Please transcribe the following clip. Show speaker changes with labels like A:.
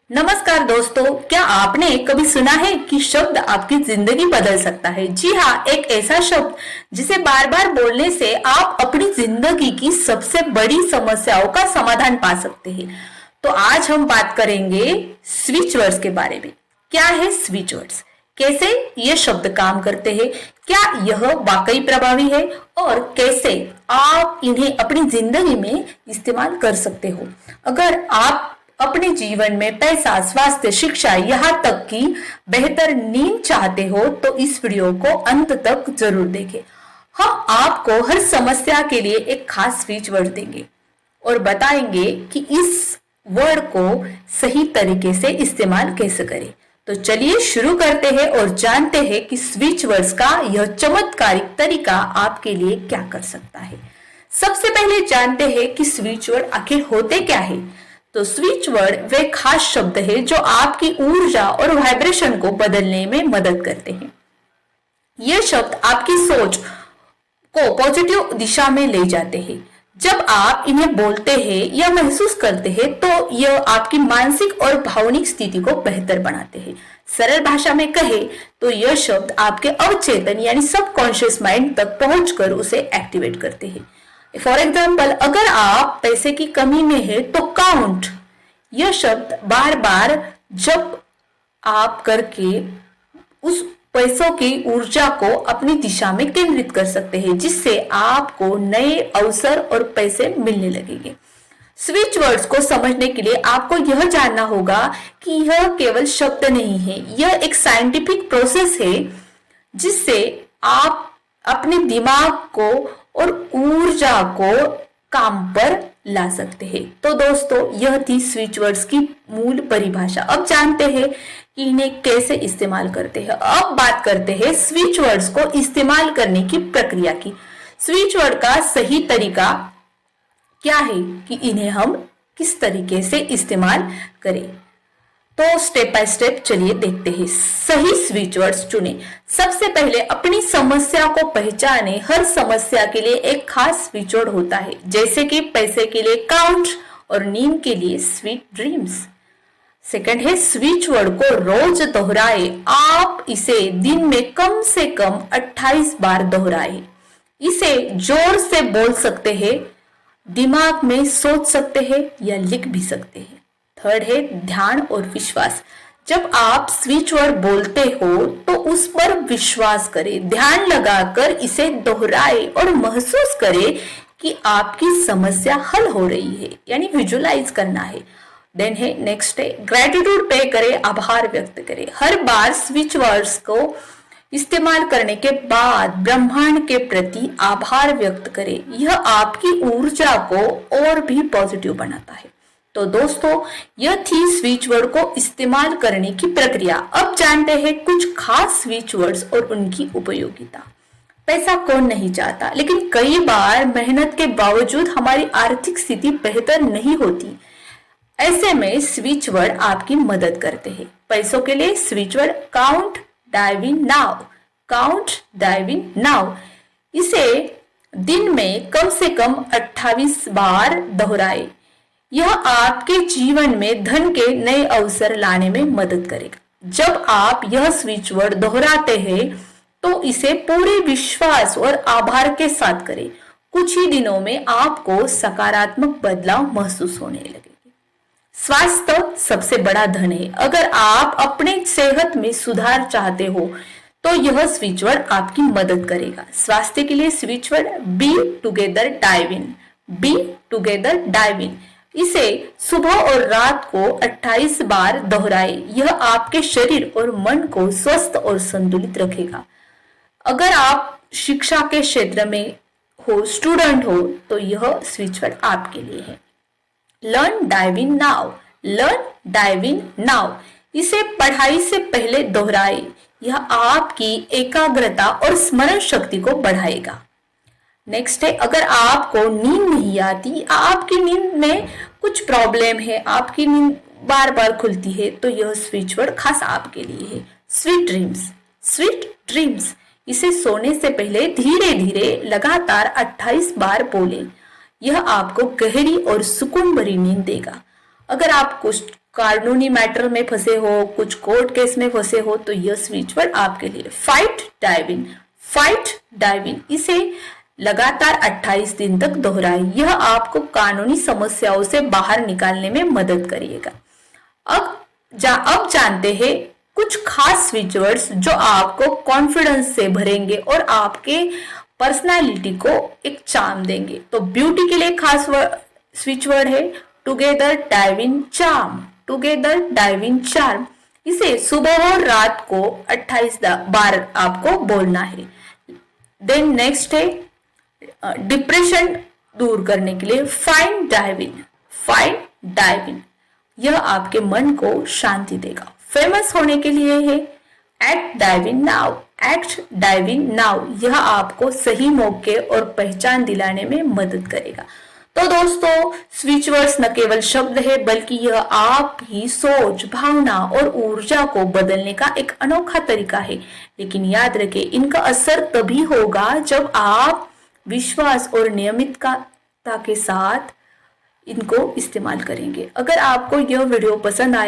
A: नमस्कार दोस्तों, क्या आपने कभी सुना है कि शब्द आपकी जिंदगी बदल सकता है। जी हाँ, एक ऐसा शब्द जिसे बार बार बोलने से आप अपनी जिंदगी की सबसे बड़ी समस्याओं का समाधान पा सकते हैं। तो आज हम बात करेंगे स्विच वर्ड्स के बारे में। क्या है स्विच वर्ड्स, कैसे ये शब्द काम करते हैं, क्या यह वाकई प्रभावी है और कैसे आप इन्हें अपनी जिंदगी में इस्तेमाल कर सकते हो। अगर आप अपने जीवन में पैसा, स्वास्थ्य, शिक्षा, यहाँ तक कि बेहतर नींद चाहते हो तो इस वीडियो को अंत तक जरूर देखें। हम आपको हर समस्या के लिए एक खास स्विच वर्ड देंगे और बताएंगे कि इस वर्ड को सही तरीके से इस्तेमाल कैसे करें। तो चलिए शुरू करते हैं और जानते हैं कि स्विच वर्ड्स का यह चमत्कारिक तरीका आपके लिए क्या कर सकता है। सबसे पहले जानते हैं कि स्विच वर्ड आखिर होते क्या है। तो स्विच वर्ड वे खास शब्द है जो आपकी ऊर्जा और वाइब्रेशन को बदलने में मदद करते हैं। ये शब्द आपकी सोच को पॉजिटिव दिशा में ले जाते हैं। जब आप इन्हें बोलते हैं या महसूस करते हैं तो यह आपकी मानसिक और भावनिक स्थिति को बेहतर बनाते हैं। सरल भाषा में कहे तो यह शब्द आपके अवचेतन यानी सबकॉन्शियस माइंड तक पहुंचकर उसे एक्टिवेट करते हैं। फॉर एग्जाम्पल, अगर आप पैसे की कमी में है तो काउंट यह शब्द बार बार जब आप करके उस पैसों की ऊर्जा को अपनी दिशा में केंद्रित कर सकते हैं, जिससे आपको नए अवसर और पैसे मिलने लगेंगे। स्विच वर्ड्स को समझने के लिए आपको यह जानना होगा कि यह केवल शब्द नहीं है, यह एक साइंटिफिक प्रोसेस है जिससे आप अपने दिमाग को और ऊर्जा को काम पर ला सकते हैं। तो दोस्तों, यह थी स्विच वर्ड्स की मूल परिभाषा। अब जानते हैं कि इन्हें कैसे इस्तेमाल करते हैं। अब बात करते हैं स्विच वर्ड्स को इस्तेमाल करने की प्रक्रिया की। स्विच वर्ड का सही तरीका क्या है कि इन्हें हम किस तरीके से इस्तेमाल करें। तो स्टेप बाय स्टेप चलिए देखते हैं। सही स्विच वर्ड्स चुने। सबसे पहले अपनी समस्या को पहचाने। हर समस्या के लिए एक खास स्विच वर्ड होता है, जैसे कि पैसे के लिए काउंट और नींद के लिए स्वीट ड्रीम्स। सेकंड है स्विच वर्ड को रोज दोहराए। आप इसे दिन में कम से कम 28 बार दोहराए। इसे जोर से बोल सकते हैं, दिमाग में सोच सकते हैं या लिख भी सकते हैं। थर्ड है ध्यान और विश्वास। जब आप स्विच वर्ड बोलते हो तो उस पर विश्वास करें, ध्यान लगाकर इसे दोहराए और महसूस करें कि आपकी समस्या हल हो रही है, यानी विजुलाइज करना है। देन है नेक्स्ट है ग्रेटिट्यूड पे करें, आभार व्यक्त करें। हर बार स्विच वर्ड्स को इस्तेमाल करने के बाद ब्रह्मांड के प्रति आभार व्यक्त करें। यह आपकी ऊर्जा को और भी पॉजिटिव बनाता है। तो दोस्तों, यह थी स्विच वर्ड को इस्तेमाल करने की प्रक्रिया। अब जानते हैं कुछ खास स्विच वर्ड्स और उनकी उपयोगिता। पैसा कौन नहीं चाहता, लेकिन कई बार मेहनत के बावजूद हमारी आर्थिक स्थिति बेहतर नहीं होती। ऐसे में स्विच वर्ड आपकी मदद करते हैं। पैसों के लिए switch word count dive in now. Count dive in now इसे दिन में कम से कम 28 बार दोहराए। यह आपके जीवन में धन के नए अवसर लाने में मदद करेगा। जब आप यह स्विच वर्ड दोहराते हैं तो इसे पूरे विश्वास और आभार के साथ करें। कुछ ही दिनों में आपको सकारात्मक बदलाव महसूस होने लगेंगे। स्वास्थ्य सबसे बड़ा धन है। अगर आप अपने सेहत में सुधार चाहते हो तो यह स्विच वर्ड आपकी मदद करेगा। स्वास्थ्य के लिए switch word be together dive in. Be together dive in इसे सुबह और रात को 28 बार दोहराए। यह आपके शरीर और मन को स्वस्थ और संतुलित रखेगा। अगर आप शिक्षा के क्षेत्र में हो, स्टूडेंट हो, तो यह स्विच वर्ड आपके लिए है। Learn dive in now. Learn dive in now इसे पढ़ाई से पहले दोहराए। यह आपकी एकाग्रता और स्मरण शक्ति को बढ़ाएगा। नेक्स्ट है अगर आपको नींद नहीं आती, आपकी नींद में कुछ प्रॉब्लम है, आपकी नींद बार बार खुलती है, तो यह स्विच वर्ड खास आपके लिए है। Sweet dreams. स्वीट ड्रीम्स इसे सोने से पहले धीरे धीरे लगातार 28 बार बोले। यह आपको गहरी और सुकून भरी नींद देगा। अगर आपको कानूनी मैटर में फंसे हो, कुछ कोर्ट केस में फंसे हो, तो यह स्विच वर्ड आपके लिए। Fight dive in, fight dive in, इसे लगातार 28 दिन तक दोहराएं। यह आपको कानूनी समस्याओं से बाहर निकालने में मदद करेगा। अब जानते हैं कुछ खास स्विच वर्ड्स जो आपको कॉन्फिडेंस से भरेंगे और आपके पर्सनालिटी को एक चार्म देंगे। तो ब्यूटी के लिए खास स्विच वर्ड है together dive in charm, together dive in charm. इसे सुबह और रात को 28 बार आपको बोलना है। देन नेक्स्ट है डिप्रेशन दूर करने के लिए fine dive in, fine dive in, यह आपके मन को शांति देगा। फेमस होने के लिए है act dive in now, act dive in now, यह आपको सही मौके और पहचान दिलाने में मदद करेगा। तो दोस्तों, स्विच वर्ड्स न केवल शब्द है बल्कि यह आपकी सोच, भावना और ऊर्जा को बदलने का एक अनोखा तरीका है। लेकिन याद रखें, इनका असर तभी होगा जब आप विश्वास और नियमितता के साथ इनको इस्तेमाल करेंगे। अगर आपको यह वीडियो पसंद आया